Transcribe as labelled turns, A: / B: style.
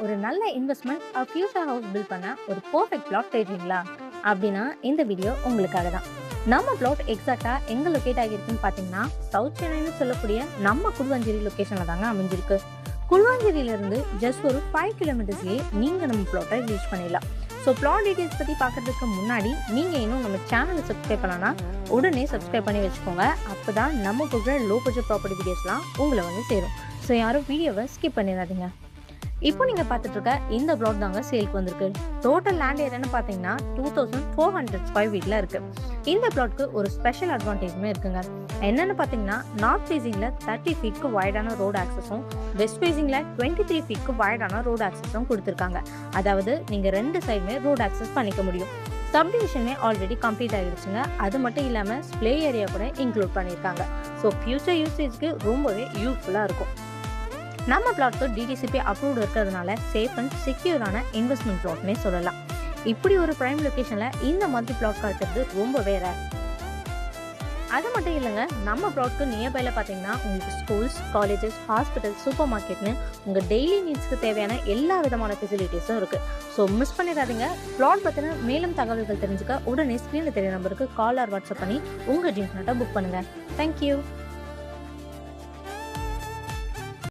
A: ஒரு நல்ல investment future house build பண்ண ஒரு பர்ஃபெக்ட் பிளாட் தேடுறீங்களா? அப்படின்னா இந்த வீடியோ உங்களுக்காக தான். நம்ம பிளாட் எக்ஸாக்டா எங்க லொக்கேட் ஆகியிருக்குன்னு பார்த்தீங்கன்னா, சவுத் சென்னைன்னு சொல்லக்கூடிய நம்ம குடுவாஞ்சேரி லொக்கேஷன்ல தாங்க அமைஞ்சிருக்கு. குடுவாஞ்சேரியிலிருந்து ஜஸ்ட் ஒரு 5 கிலோமீட்டர்ஸ்லேயே நீங்க நம்ம பிளாட்டை ரீச் பண்ணிடலாம். ஸோ பிளாட் டீட்டெயில்ஸ் பற்றி பார்க்கறதுக்கு முன்னாடி நீங்கள் இன்னும் நம்ம சேனலை சப்ஸ்கிரைப் பண்ணனா உடனே சப்ஸ்கிரைப் பண்ணி வச்சுக்கோங்க. அப்போ தான் நம்ம கொடுக்குற லோ பட்ஜெட் ப்ராப்பர்ட்டி வீடியோஸ்லாம் உங்களை வந்து சேரும். ஸோ யாரும் வீடியோவை ஸ்கிப் பண்ணிடாதீங்க. இப்போ நீங்கள் பார்த்துட்டு இருக்க இந்த பிளாட் தாங்க சேலுக்கு வந்திருக்கு. டோட்டல் லேண்ட் ஏரியான்னு பார்த்தீங்கன்னா 2400 ஸ்கொயர் ஃபீட்டில் இருக்குது. இந்த பிளாட்க்கு ஒரு ஸ்பெஷல் அட்வான்டேஜுமே இருக்குங்க. என்னென்னு பார்த்தீங்கன்னா, நார்த் ஃபேஸிங்கில் 30 ஃபீட்க்கு வைடான ரோடு ஆக்சஸும், வெஸ்ட் ஃபேஸிங்கில் 23 ஃபீட்க்கு வைடான ரோடு ஆக்சஸும் கொடுத்துருக்காங்க. அதாவது நீங்கள் 2 சைடுமே ரோடு ஆக்சஸ் பண்ணிக்க முடியும். சப்டிவிஷனே ஆல்ரெடி கம்ப்ளீட் ஆகிடுச்சுங்க. அது மட்டும் இல்லாமல் ஸ்ப்ளே ஏரியா கூட இன்க்ளூட் பண்ணியிருக்காங்க. ஸோ ஃபியூச்சர் யூசேஜ்க்கு ரொம்பவே யூஸ்ஃபுல்லாக இருக்கும். நம்ம பிளாட்க்கு டிடிசிபி அப்ரூவ்டு இருக்கிறதுனால சேஃப் அண்ட் செக்யூரான இன்வெஸ்ட்மெண்ட் பிளாட்னே சொல்லலாம். இப்படி ஒரு பிரைம் லொக்கேஷனில் இந்த மாதிரி பிளாட் கிடைக்கிறது ரொம்பவே ரேர். அது மட்டும் இல்லைங்க, நம்ம பிளாட்க்கு நியர்பைல பார்த்தீங்கன்னா உங்களுக்கு ஸ்கூல்ஸ், காலேஜஸ், ஹாஸ்பிட்டல்ஸ், சூப்பர் மார்க்கெட்னு உங்கள் டெய்லி நீட்ஸ்க்கு தேவையான எல்லா விதமான ஃபெசிலிட்டிஸும் இருக்குது. ஸோ மிஸ் பண்ணிடாதீங்க. பிளாட் பற்றின மேலும் தகவல்கள் தெரிஞ்சுக்க உடனே ஸ்க்ரீனில் தெரிய நம்பருக்கு கால் ஆர் வாட்ஸ்அப் பண்ணி உங்கள் ட்ரீம் பிளாட்டை புக் பண்ணுங்கள். தேங்க்யூ.